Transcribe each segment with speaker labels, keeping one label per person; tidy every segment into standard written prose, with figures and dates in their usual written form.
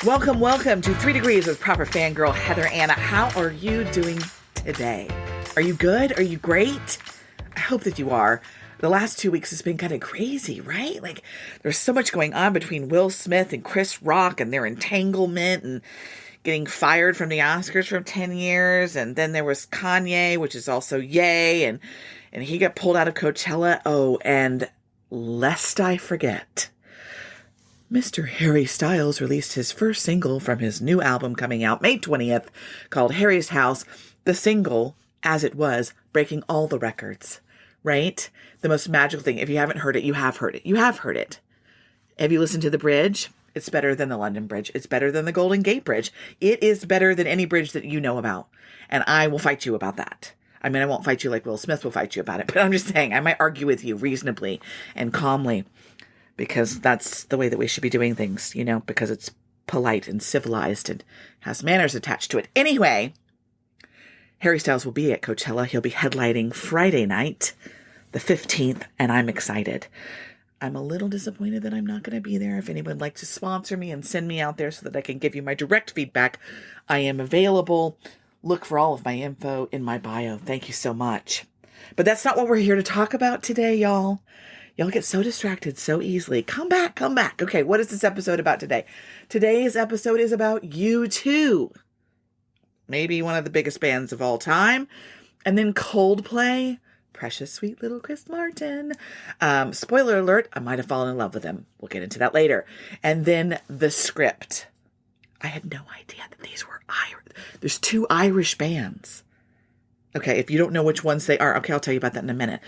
Speaker 1: Welcome to 3 Degrees with proper fangirl Heather Anna. How are you doing today? Are you good? Are you great? I hope that you are. The last 2 weeks has been kind of crazy, right? Like, there's so much going on between Will Smith and Chris Rock and their entanglement and getting fired from the Oscars for 10 years. And then there was Kanye, which is also yay. And he got pulled out of Coachella. Oh, and lest I forget, Mr. Harry Styles released his first single from his new album coming out May 20th called Harry's House. The single, as it was, breaking all the records, right? The most magical thing. If you haven't heard it, you have heard it. You have heard it. Have you listened to the bridge? It's better than the London Bridge. It's better than the Golden Gate Bridge. It is better than any bridge that you know about. And I will fight you about that. I mean, I won't fight you like Will Smith will fight you about it, but I'm just saying I might argue with you reasonably and calmly, because that's the way that we should be doing things, you know, because it's polite and civilized and has manners attached to it. Anyway, Harry Styles will be at Coachella. He'll be headlining Friday night, the 15th, and I'm excited. I'm a little disappointed that I'm not going to be there. If anyone would like to sponsor me and send me out there so that I can give you my direct feedback, I am available. Look for all of my info in my bio. Thank you so much. But that's not what we're here to talk about today, y'all. Y'all get so distracted so easily. Come back. Okay, what is this episode about today? Today's episode is about U2. Maybe one of the biggest bands of all time. And then Coldplay. Precious sweet little Chris Martin. Spoiler alert, I might have fallen in love with him. We'll get into that later. And then The Script. I had no idea that these were Irish. There's 2 Irish bands. Okay, if you don't know which ones they are, okay, I'll tell you about that in a minute.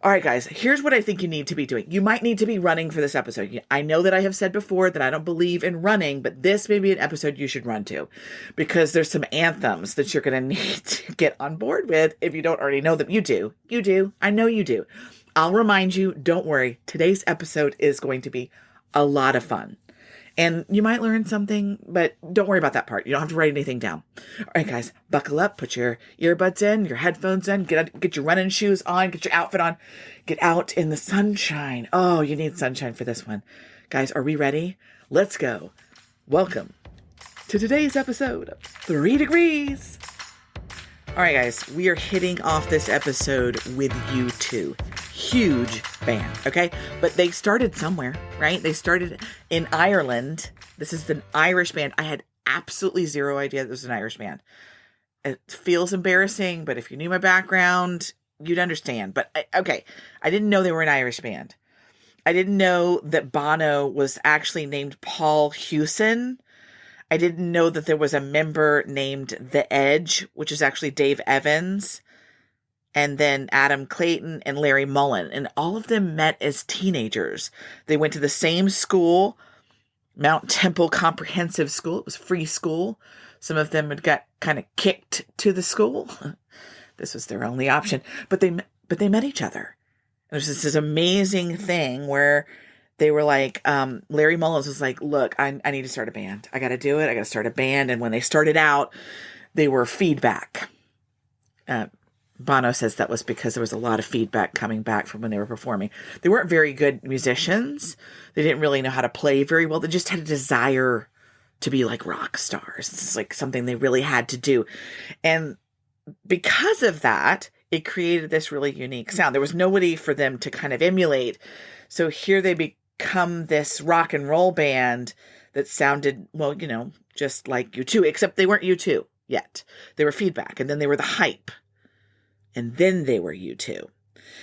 Speaker 1: All right, guys, here's what I think you need to be doing. You might need to be running for this episode. I know that I have said before that I don't believe in running, but this may be an episode you should run to, because there's some anthems that you're going to need to get on board with if you don't already know them. You do. You do. I know you do. I'll remind you, don't worry. Today's episode is going to be a lot of fun. And you might learn something, but don't worry about that part. You don't have to write anything down. All right, guys, buckle up, put your earbuds in, your headphones in, get your running shoes on, get your outfit on, get out in the sunshine. Oh, you need sunshine for this one. Guys, are we ready? Let's go. Welcome to today's episode of 3 Degrees. All right, guys, we are hitting off this episode with U2. Huge band, okay? But they started somewhere, right? They started in Ireland. This is an Irish band. I had absolutely zero idea this was an Irish band. It feels embarrassing, but if you knew my background, you'd understand. But, okay, I didn't know they were an Irish band. I didn't know that Bono was actually named Paul Hewson. I didn't know that there was a member named The Edge, which is actually Dave Evans, and then Adam Clayton and Larry Mullen. And all of them met as teenagers. They went to the same school, Mount Temple Comprehensive School. It was free school. Some of them had got kind of kicked to the school. This was their only option. But they met each other. There's this amazing thing where they were like, Larry Mullins was like, look, I need to start a band. I got to do it. I got to start a band. And when they started out, they were feedback. Bono says that was because there was a lot of feedback coming back from when they were performing. They weren't very good musicians. They didn't really know how to play very well. They just had a desire to be like rock stars. It's like something they really had to do. And because of that, it created this really unique sound. There was nobody for them to kind of emulate. So here they become this rock and roll band that sounded, well, you know, just like U2, except they weren't U2 yet. They were feedback, and then they were the hype. And then they were U2.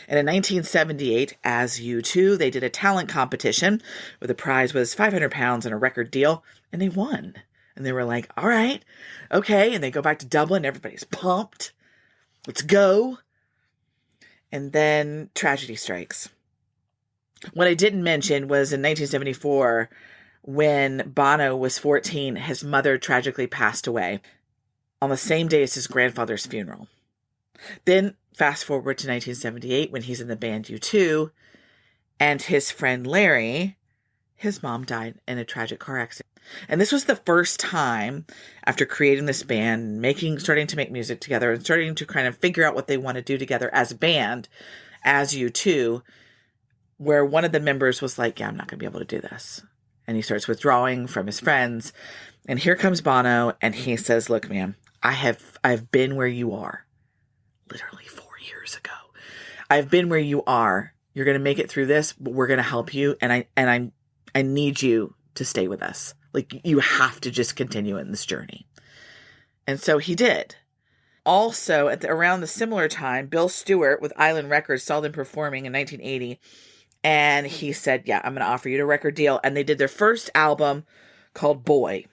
Speaker 1: And in 1978, as U2, they did a talent competition where the prize was 500 pounds and a record deal, and they won. And they were like, all right, okay. And they go back to Dublin. Everybody's pumped. Let's go. And then tragedy strikes. What I didn't mention was in 1974, when Bono was 14, his mother tragically passed away on the same day as his grandfather's funeral. Then fast forward to 1978 when he's in the band U2, and his friend Larry, his mom died in a tragic car accident. And this was the first time after creating this band, starting to make music together and starting to kind of figure out what they want to do together as a band, as U2, where one of the members was like, yeah, I'm not going to be able to do this. and he starts withdrawing from his friends. And here comes Bono, and he says, look, man, I've been where you are literally 4 years ago. I've been where you are. You're going to make it through this, but we're going to help you. And I need you to stay with us. Like, you have to just continue in this journey. And so he did. Also, around the similar time, Bill Stewart with Island Records saw them performing in 1980. And he said, yeah, I'm going to offer you a record deal. And they did their first album called Boy.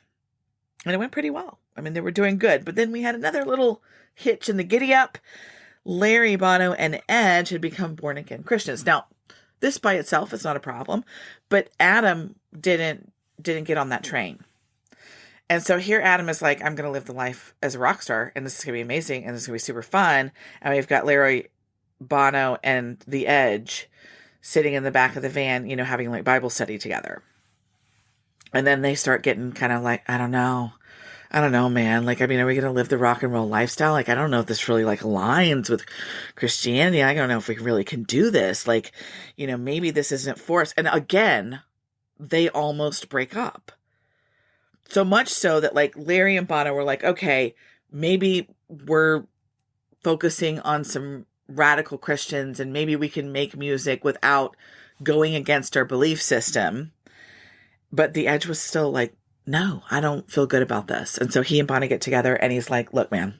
Speaker 1: And it went pretty well. I mean, they were doing good. But then we had another little hitch in the giddy up. Larry, Bono, and Edge had become born-again Christians. Now, this by itself is not a problem. But Adam didn't get on that train. And so here Adam is like, I'm going to live the life as a rock star, and this is going to be amazing, and this is going to be super fun. And we've got Larry, Bono, and The Edge sitting in the back of the van, you know, having like Bible study together. And then they start getting kind of like, I don't know, man. Like, I mean, are we going to live the rock and roll lifestyle? Like, I don't know if this really like aligns with Christianity. I don't know if we really can do this. Like, you know, maybe this isn't for us. And again, they almost break up. So much so that like Larry and Bono were like, okay, maybe we're focusing on some radical Christians and maybe we can make music without going against our belief system. But The Edge was still like, no, I don't feel good about this. And so he and Bono get together and he's like, look, man,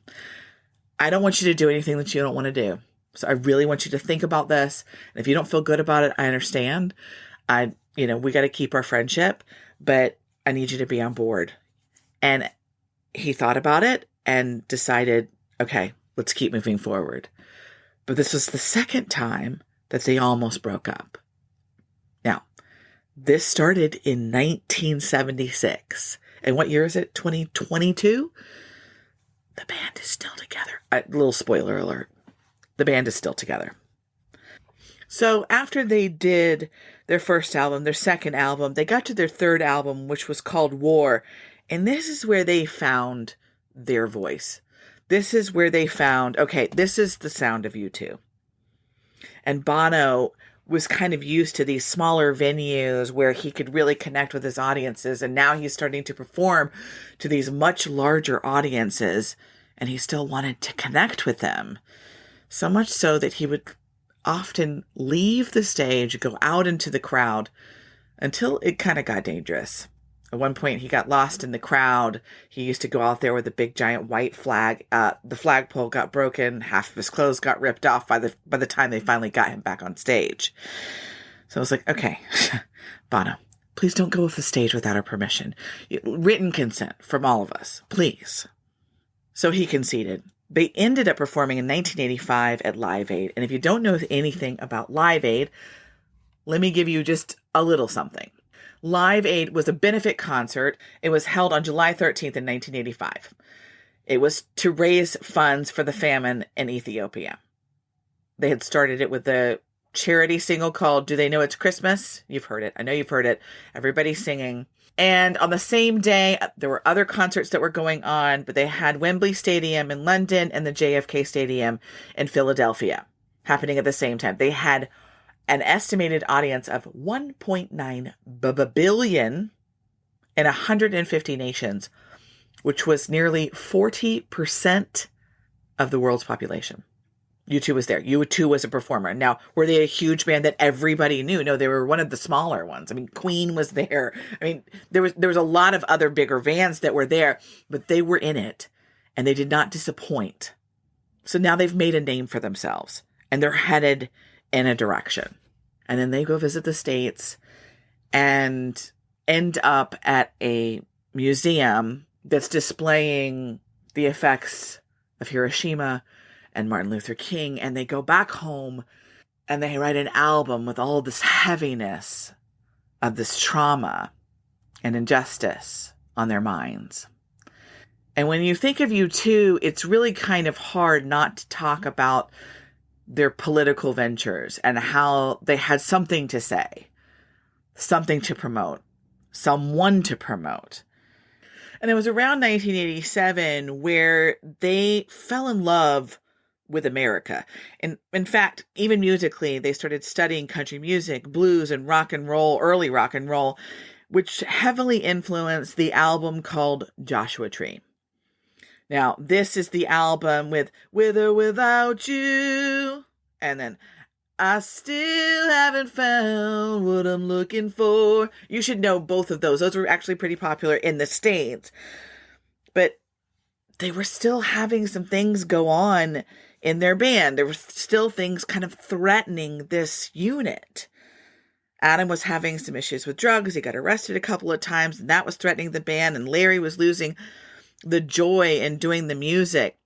Speaker 1: I don't want you to do anything that you don't want to do. So I really want you to think about this. And if you don't feel good about it, I understand. We got to keep our friendship, but I need you to be on board. And he thought about it and decided, okay, let's keep moving forward. But this was the second time that they almost broke up. Now, this started in 1976. And what year is it? 2022? The band is still together. Little spoiler alert. The band is still together. So after they did their first album, their second album, they got to their third album, which was called War. And this is where they found their voice. This is where they found, okay, this is the sound of U2. And Bono was kind of used to these smaller venues where he could really connect with his audiences. And now he's starting to perform to these much larger audiences. And he still wanted to connect with them. So much so that he would often leave the stage, go out into the crowd until it kind of got dangerous. At one point, he got lost in the crowd. He used to go out there with a big giant white flag. The flagpole got broken. Half of his clothes got ripped off by the time they finally got him back on stage. So I was like, okay, Bono, please don't go off the stage without our permission. Written consent from all of us, please. So he conceded. They ended up performing in 1985 at Live Aid. And if you don't know anything about Live Aid, let me give you just a little something. Live Aid was a benefit concert. It was held on July 13th in 1985. It was to raise funds for the famine in Ethiopia. They had started it with a charity single called Do They Know It's Christmas? You've heard it. I know you've heard it. Everybody's singing. And on the same day, there were other concerts that were going on, but they had Wembley Stadium in London and the JFK Stadium in Philadelphia happening at the same time. They had an estimated audience of 1.9 billion in 150 nations, which was nearly 40% of the world's population. U2 was there. U2 was a performer. Now, were they a huge band that everybody knew? No, they were one of the smaller ones. I mean, Queen was there. I mean, there was a lot of other bigger bands that were there, but they were in it, and they did not disappoint. So now they've made a name for themselves, and they're headed in a direction. And then they go visit the States and end up at a museum that's displaying the effects of Hiroshima and Martin Luther King, and they go back home and they write an album with all this heaviness of this trauma and injustice on their minds. And when you think of U2, it's really kind of hard not to talk about their political ventures and how they had something to say, something to promote, someone to promote. And it was around 1987 where they fell in love with America. And in fact, even musically, they started studying country music, blues, and rock and roll, early rock and roll, which heavily influenced the album called Joshua Tree. Now, this is the album with or Without You, and then I still haven't found what I'm looking for. You should know both of those. Those were actually pretty popular in the States. But they were still having some things go on in their band. There were still things kind of threatening this unit. Adam was having some issues with drugs. He got arrested a couple of times, and that was threatening the band. And Larry was losing the joy in doing the music.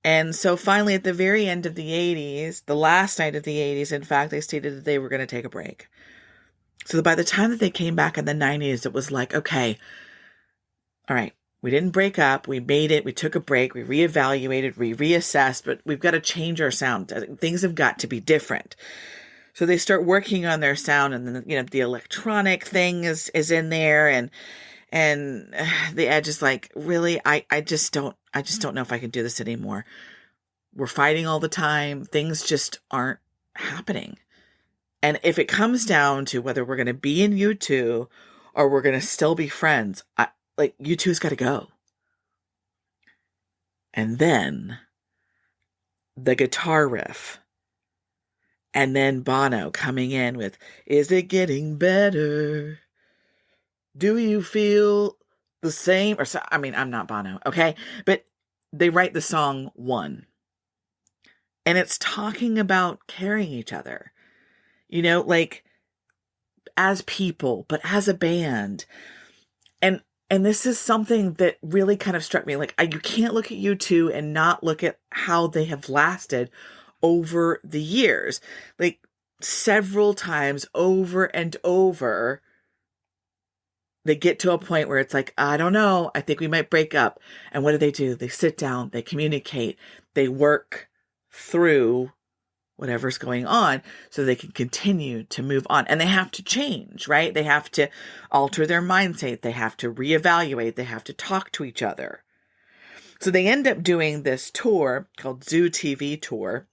Speaker 1: And so finally, at the very end of the 80s, the last night of the 80s, in fact, they stated that they were going to take a break. So by the time that they came back in the 90s, it was like, okay, all right, we didn't break up. We made it. We took a break. We reevaluated, we reassessed, but we've got to change our sound. Things have got to be different. So they start working on their sound, and then, the electronic thing is in there, and the Edge is like, really, I just don't know if I can do this anymore. We're fighting all the time. Things just aren't happening. And if it comes down to whether we're going to be in U2 or we're going to still be friends, U2's got to go. And then the guitar riff. And then Bono coming in with, is it getting better? Do you feel the same? I'm not Bono, okay? But they write the song One. And it's talking about carrying each other. As people, but as a band. And this is something that really kind of struck me. You can't look at U2 and not look at how they have lasted over the years. Several times over and over, they get to a point where it's like, I don't know, I think we might break up. And what do? They sit down, they communicate, they work through whatever's going on so they can continue to move on. And they have to change, right? They have to alter their mindset. They have to reevaluate. They have to talk to each other. So they end up doing this tour called Zoo TV Tour.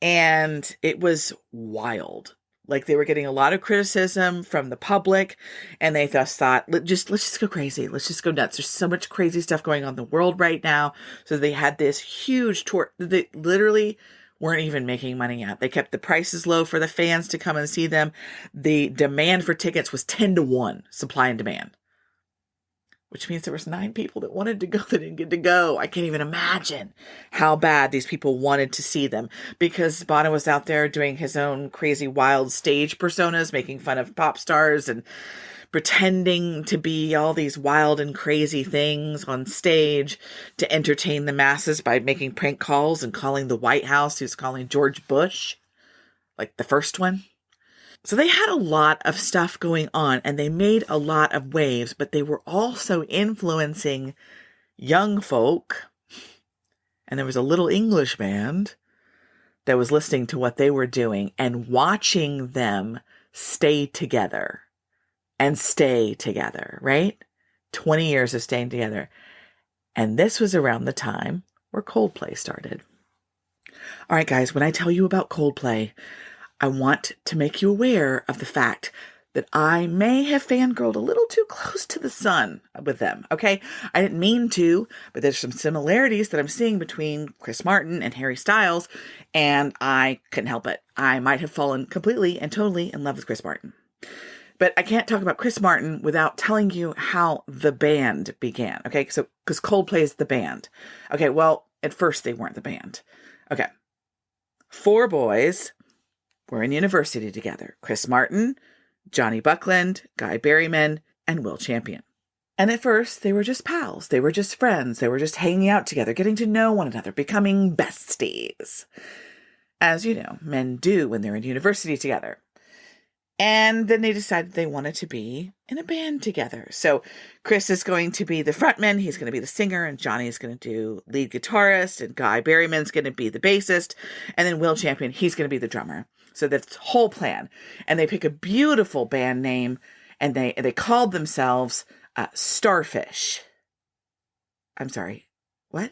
Speaker 1: And it was wild. They were getting a lot of criticism from the public, and they thus thought, let's just go crazy. Let's just go nuts. There's so much crazy stuff going on in the world right now. So they had this huge tour. They literally weren't even making money at. They kept the prices low for the fans to come and see them. The demand for tickets was 10-1, supply and demand. Which means there was 9 people that wanted to go that didn't get to go. I can't even imagine how bad these people wanted to see them, because Bono was out there doing his own crazy, wild stage personas, making fun of pop stars and pretending to be all these wild and crazy things on stage to entertain the masses by making prank calls and calling the White House. He was calling George Bush, the first one. So they had a lot of stuff going on, and they made a lot of waves, but they were also influencing young folk. And there was a little English band that was listening to what they were doing and watching them stay together, right? 20 years of staying together. And this was around the time where Coldplay started. All right, guys, when I tell you about Coldplay, I want to make you aware of the fact that I may have fangirled a little too close to the sun with them, okay? I didn't mean to, but there's some similarities that I'm seeing between Chris Martin and Harry Styles, and I couldn't help it. I might have fallen completely and totally in love with Chris Martin. But I can't talk about Chris Martin without telling you how the band began, okay? So, because Coldplay is the band. Okay, well, at first they weren't the band. Okay. 4 boys were in university together. Chris Martin, Johnny Buckland, Guy Berryman, and Will Champion. And at first, they were just pals. They were just friends. They were just hanging out together, getting to know one another, becoming besties. As you know, men do when they're in university together. And then they decided they wanted to be in a band together. So Chris is going to be the frontman. He's going to be the singer. And Johnny is going to do lead guitarist. And Guy Berryman's going to be the bassist. And then Will Champion, he's going to be the drummer. So that's the whole plan. And they pick a beautiful band name. And they called themselves Starfish. I'm sorry. What?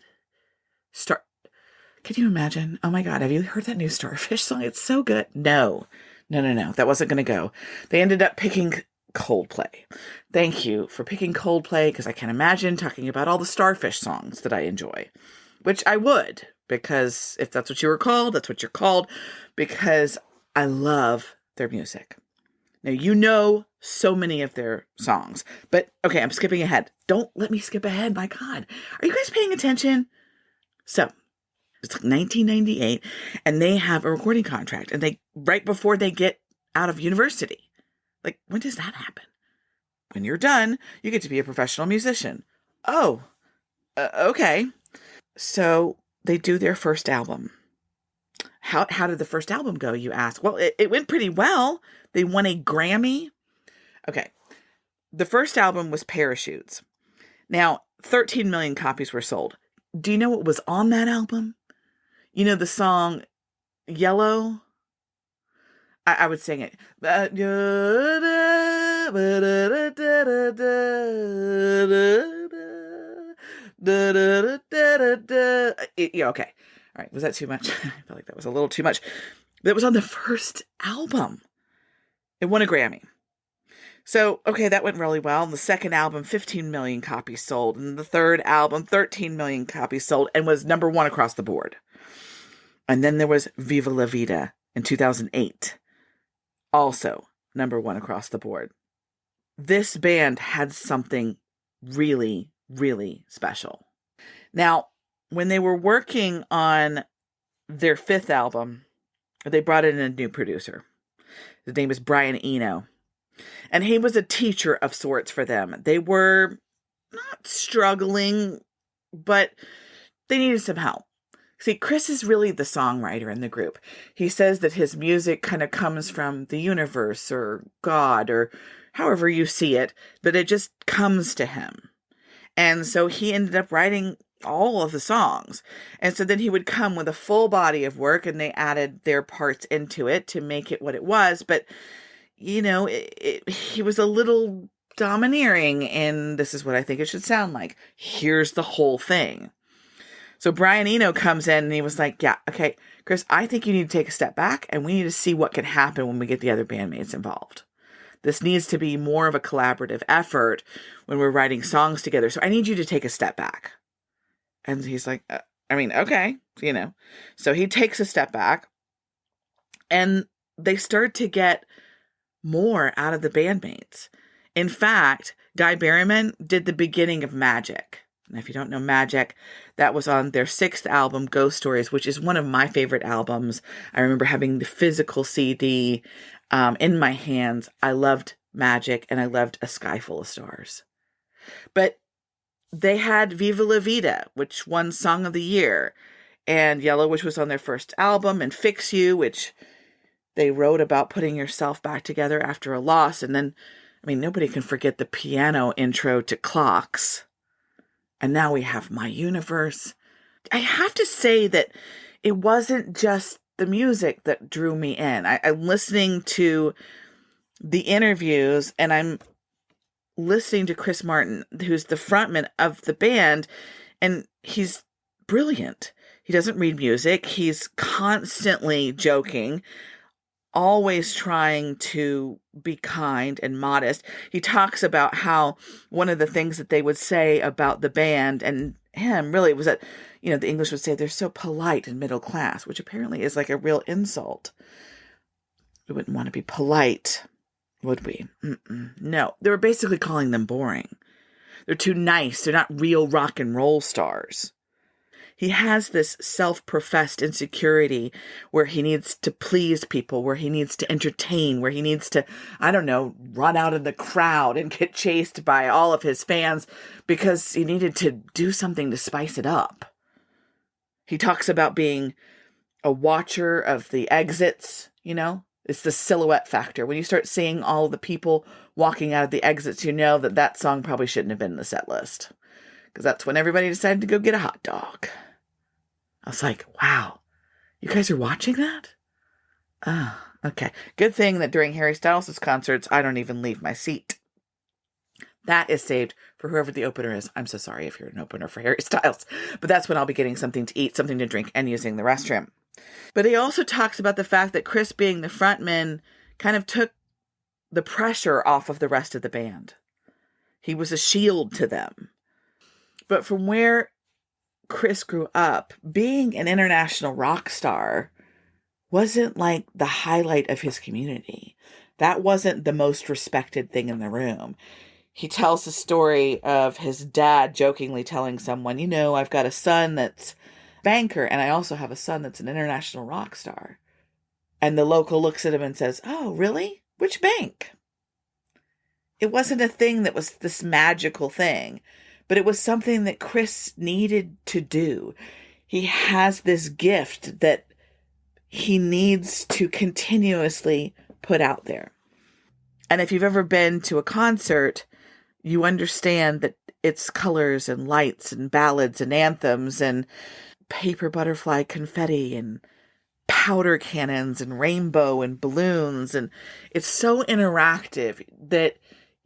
Speaker 1: Can you imagine? Oh my God. Have you heard that new Starfish song? It's so good. No. No, no, no. That wasn't going to go. They ended up picking Coldplay. Thank you for picking Coldplay, because I can imagine talking about all the Starfish songs that I enjoy, which I would, because if that's what you were called, that's what you're called, because I love their music. Now, you know so many of their songs, but okay, I'm skipping ahead. Don't let me skip ahead. My God. Are you guys paying attention? So, it's like 1998, and they have a recording contract, and right before they get out of university. Like, when does that happen? When you're done, you get to be a professional musician. Oh, okay. So they do their first album. How did the first album go, you ask? Well, it went pretty well. They won a Grammy. Okay. The first album was Parachutes. Now, 13 million copies were sold. Do you know what was on that album? You know the song Yellow? I would sing it. Yeah, okay. All right, was that too much? I feel like that was a little too much. That was on the first album. It won a Grammy. So, okay, that went really well. The second album, 15 million copies sold. And the third album, 13 million copies sold, and was number one across the board. And then there was Viva La Vida in 2008. Also number one across the board. This band had something really, really special. Now, when they were working on their fifth album, they brought in a new producer. His name is Brian Eno. And he was a teacher of sorts for them. They were not struggling, but they needed some help. See, Chris is really the songwriter in the group. He says that his music kind of comes from the universe or God or however you see it, but it just comes to him. And so he ended up writing all of the songs. And so then he would come with a full body of work, and they added their parts into it to make it what it was. But, you know, he was a little domineering, and this is what I think it should sound like. Here's the whole thing. So Brian Eno comes in and he was like, yeah, okay, Chris, I think you need to take a step back, and we need to see what can happen when we get the other bandmates involved. This needs to be more of a collaborative effort when we're writing songs together. So I need you to take a step back. And he's like, okay, you know. So he takes a step back, and they start to get more out of the bandmates. In fact, Guy Berryman did the beginning of Magic. And if you don't know Magic, that was on their sixth album, Ghost Stories, which is one of my favorite albums. I remember having the physical CD in my hands. I loved Magic, and I loved A Sky Full of Stars. But they had Viva La Vida, which won Song of the Year, and Yellow, which was on their first album, and Fix You, which they wrote about putting yourself back together after a loss. And then, nobody can forget the piano intro to Clocks. And now we have My Universe. I have to say that it wasn't just the music that drew me in. I'm listening to the interviews, and I'm listening to Chris Martin, who's the frontman of the band, and he's brilliant. He doesn't read music. He's constantly joking, always trying to be kind and modest. He talks about how one of the things that they would say about the band and him really was that, the English would say they're so polite and middle class, which apparently is like a real insult. We wouldn't want to be polite, would we? No, they were basically calling them boring. They're too nice. They're not real rock and roll stars. He has this self-professed insecurity where he needs to please people, where he needs to entertain, where he needs to, run out in the crowd and get chased by all of his fans because he needed to do something to spice it up. He talks about being a watcher of the exits, It's the silhouette factor. When you start seeing all the people walking out of the exits, you know that song probably shouldn't have been in the set list. Because that's when everybody decided to go get a hot dog. I was like, wow, you guys are watching that? Oh, okay. Good thing that during Harry Styles' concerts, I don't even leave my seat. That is saved for whoever the opener is. I'm so sorry if you're an opener for Harry Styles. But that's when I'll be getting something to eat, something to drink, and using the restroom. But he also talks about the fact that Chris being the frontman kind of took the pressure off of the rest of the band. He was a shield to them. But from where Chris grew up, being an international rock star wasn't like the highlight of his community. That wasn't the most respected thing in the room. He tells the story of his dad jokingly telling someone, you know, I've got a son that's a banker, and I also have a son that's an international rock star. And the local looks at him and says, oh, really? Which bank? It wasn't a thing that was this magical thing, but it was something that Chris needed to do. He has this gift that he needs to continuously put out there. And if you've ever been to a concert, you understand that it's colors and lights and ballads and anthems and paper butterfly confetti and powder cannons and rainbow and balloons. And it's so interactive that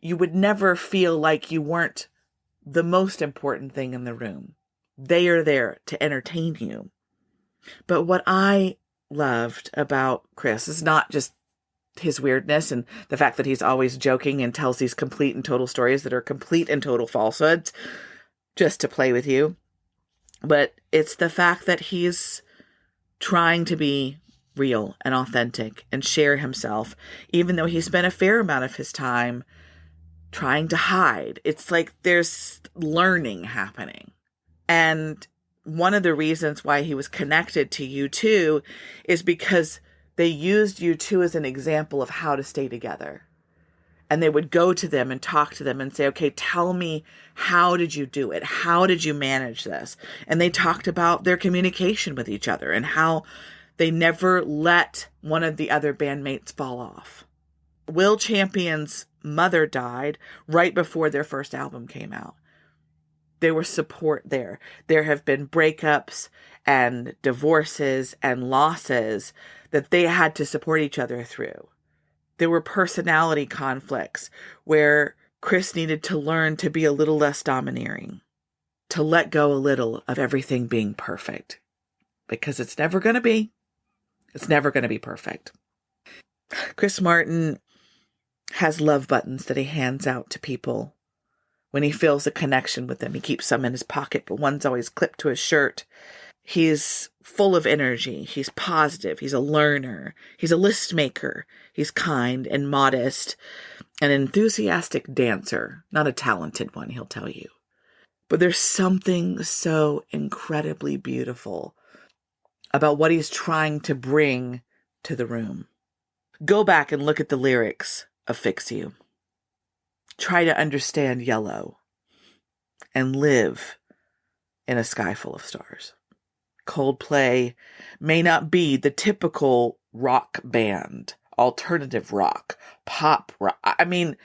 Speaker 1: you would never feel like you weren't the most important thing in the room. They are there to entertain you. But what I loved about Chris is not just his weirdness and the fact that he's always joking and tells these complete and total stories that are complete and total falsehoods just to play with you. But it's the fact that he's trying to be real and authentic and share himself, even though he spent a fair amount of his time trying to hide. It's like there's learning happening. And one of the reasons why he was connected to U2 is because they used U2 as an example of how to stay together. And they would go to them and talk to them and say, okay, tell me, how did you do it? How did you manage this? And they talked about their communication with each other and how they never let one of the other bandmates fall off. Will Champion's mother died right before their first album came out. There was support there. There have been breakups and divorces and losses that they had to support each other through. There were personality conflicts where Chris needed to learn to be a little less domineering, to let go a little of everything being perfect, because it's never going to be. It's never going to be perfect. Chris Martin has love buttons that he hands out to people when he feels a connection with them. He keeps some in his pocket, but one's always clipped to his shirt. He's full of energy. He's positive. He's a learner. He's a list maker. He's kind and modest, an enthusiastic dancer, not a talented one, he'll tell you. But there's something so incredibly beautiful about what he's trying to bring to the room. Go back and look at the lyrics of Fix You. Try to understand Yellow and live in a sky full of stars. Coldplay may not be the typical rock band, alternative rock, pop rock. I mean,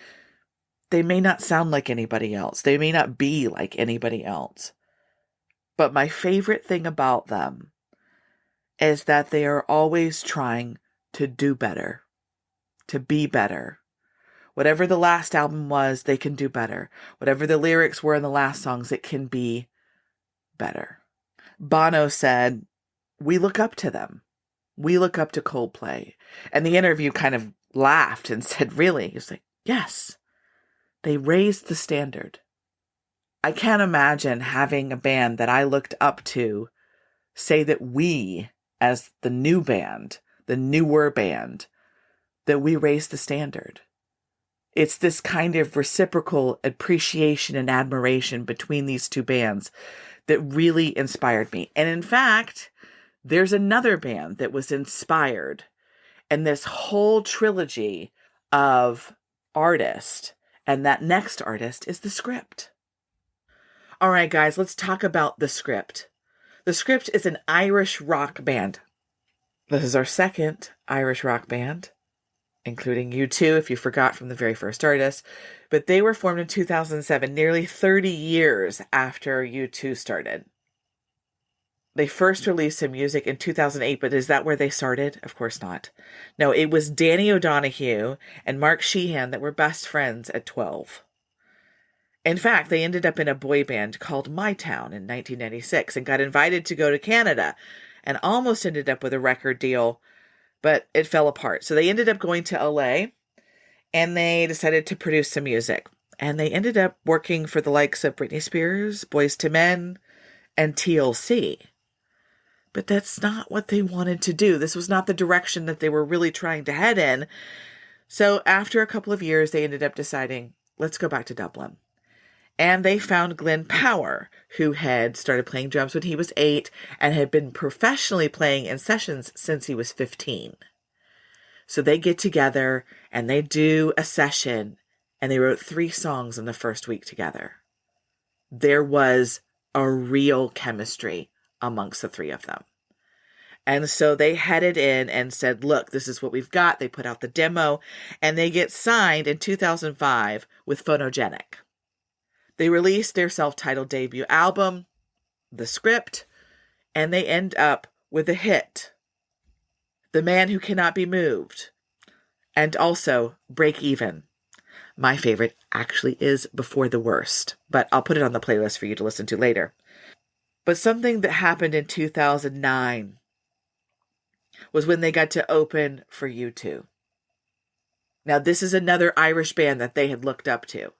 Speaker 1: they may not sound like anybody else. They may not be like anybody else. But my favorite thing about them is that they are always trying to do better, to be better. Whatever the last album was, they can do better. Whatever the lyrics were in the last songs, it can be better. Bono said, we look up to them. We look up to Coldplay. And the interview kind of laughed and said, really? He was like, yes, they raised the standard. I can't imagine having a band that I looked up to say that we, as the new band, the newer band, that we raised the standard. It's this kind of reciprocal appreciation and admiration between these two bands that really inspired me. And in fact, there's another band that was inspired in this whole trilogy of artists. And that next artist is The Script. All right, guys, let's talk about The Script. The Script is an Irish rock band. This is our second Irish rock band, including U2, if you forgot from the very first artist. But they were formed in 2007, nearly 30 years after U2 started. They first released some music in 2008, but is that where they started? Of course not. No, it was Danny O'Donoghue and Mark Sheehan that were best friends at 12. In fact, they ended up in a boy band called My Town in 1996 and got invited to go to Canada and almost ended up with a record deal, but it fell apart. So they ended up going to LA and they decided to produce some music. And they ended up working for the likes of Britney Spears, Boyz II Men, and TLC. But that's not what they wanted to do. This was not the direction that they were really trying to head in. So after a couple of years, they ended up deciding, let's go back to Dublin. And they found Glenn Power, who had started playing drums when he was 8 and had been professionally playing in sessions since he was 15. So they get together and they do a session, and they wrote 3 songs in the first week together. There was a real chemistry amongst the 3 of them. And so they headed in and said, look, this is what we've got. They put out the demo and they get signed in 2005 with Phonogenic. They released their self-titled debut album, The Script, and they end up with a hit, The Man Who Cannot Be Moved, and also Break Even. My favorite actually is Before the Worst, but I'll put it on the playlist for you to listen to later. But something that happened in 2009 was when they got to open for U2. Now, this is another Irish band that they had looked up to.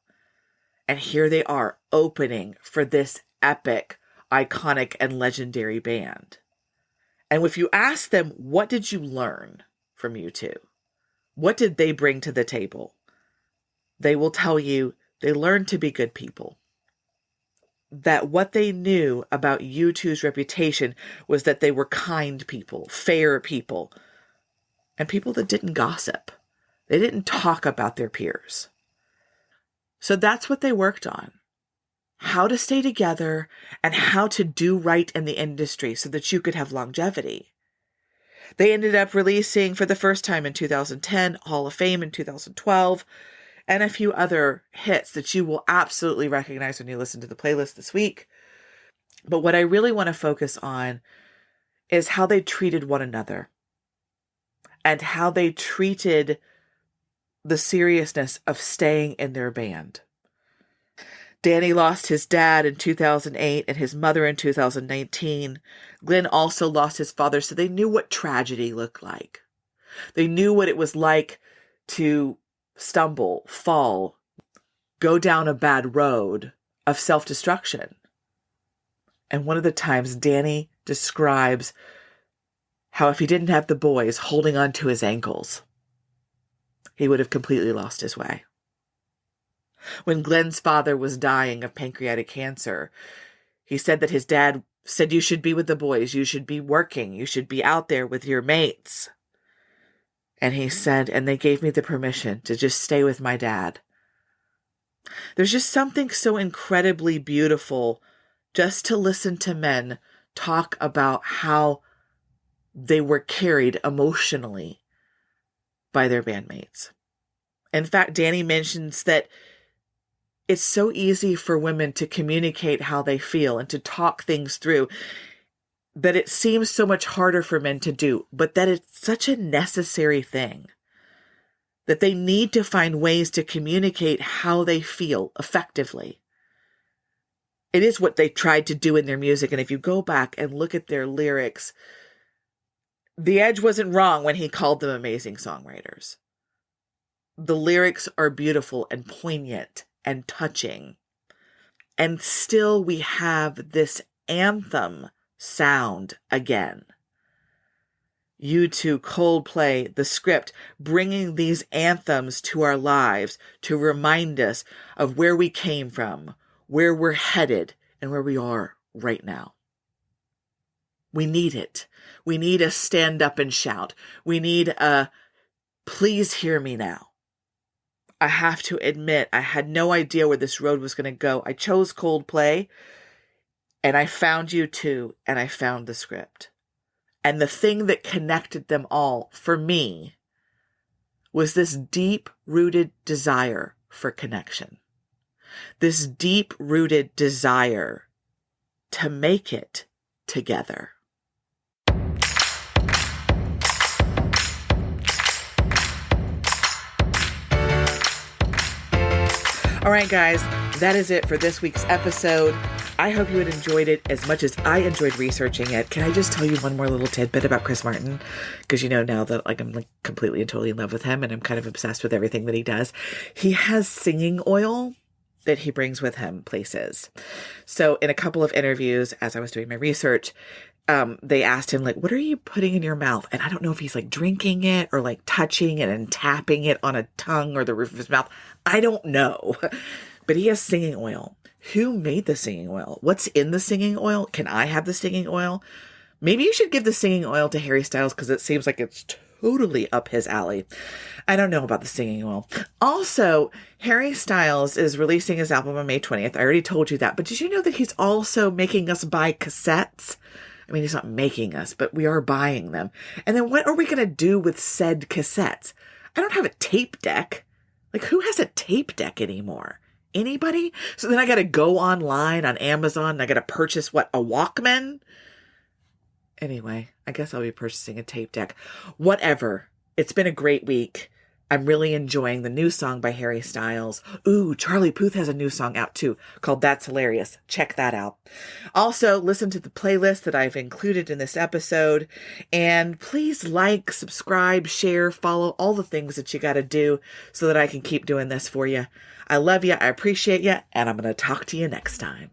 Speaker 1: And here they are opening for this epic, iconic, and legendary band. And if you ask them, what did you learn from U2? What did they bring to the table? They will tell you they learned to be good people. That what they knew about U2's reputation was that they were kind people, fair people, and people that didn't gossip. They didn't talk about their peers. So that's what they worked on. How to stay together and how to do right in the industry so that you could have longevity. They ended up releasing for the first time in 2010, Hall of Fame in 2012, and a few other hits that you will absolutely recognize when you listen to the playlist this week. But what I really want to focus on is how they treated one another and how they treated the seriousness of staying in their band. Danny lost his dad in 2008 and his mother in 2019. Glenn also lost his father, so they knew what tragedy looked like. They knew what it was like to stumble, fall, go down a bad road of self-destruction. And one of the times Danny describes how if he didn't have the boys holding on to his ankles, he would have completely lost his way. When Glenn's father was dying of pancreatic cancer, he said that his dad said, you should be with the boys, you should be working, you should be out there with your mates. And he said, and they gave me the permission to just stay with my dad. There's just something so incredibly beautiful just to listen to men talk about how they were carried emotionally by their bandmates. In fact, Danny mentions that it's so easy for women to communicate how they feel and to talk things through that it seems so much harder for men to do, but that it's such a necessary thing. That they need to find ways to communicate how they feel effectively. It is what they tried to do in their music, and if you go back and look at their lyrics, The Edge wasn't wrong when he called them amazing songwriters. The lyrics are beautiful and poignant and touching. And still we have this anthem sound again. U2, Coldplay, The Script, bringing these anthems to our lives to remind us of where we came from, where we're headed, and where we are right now. We need it. We need a stand up and shout. We need a please hear me now. I have to admit, I had no idea where this road was going to go. I chose Coldplay, and I found U2, and I found The Script. And the thing that connected them all, for me, was this deep-rooted desire for connection. This deep-rooted desire to make it together. All right, guys, that is it for this week's episode. I hope you had enjoyed it as much as I enjoyed researching it. Can I just tell you one more little tidbit about Chris Martin? Because you know now that I'm completely and totally in love with him and I'm kind of obsessed with everything that he does. He has singing oil that he brings with him places. So in a couple of interviews, as I was doing my research, they asked him, what are you putting in your mouth? And I don't know if he's drinking it or touching it and tapping it on a tongue or the roof of his mouth. I don't know. But he has singing oil. Who made the singing oil? What's in the singing oil? Can I have the singing oil? Maybe you should give the singing oil to Harry Styles because it seems like it's totally up his alley. I don't know about the singing oil. Also, Harry Styles is releasing his album on May 20th. I already told you that. But did you know that he's also making us buy cassettes? I mean, he's not making us, but we are buying them. And then what are we going to do with said cassettes? I don't have a tape deck. Who has a tape deck anymore? Anybody? So then I got to go online on Amazon and I got to purchase a Walkman? Anyway, I guess I'll be purchasing a tape deck. Whatever. It's been a great week. I'm really enjoying the new song by Harry Styles. Ooh, Charlie Puth has a new song out too called That's Hilarious. Check that out. Also, listen to the playlist that I've included in this episode. And please subscribe, share, follow, all the things that you got to do so that I can keep doing this for you. I love you. I appreciate you. And I'm going to talk to you next time.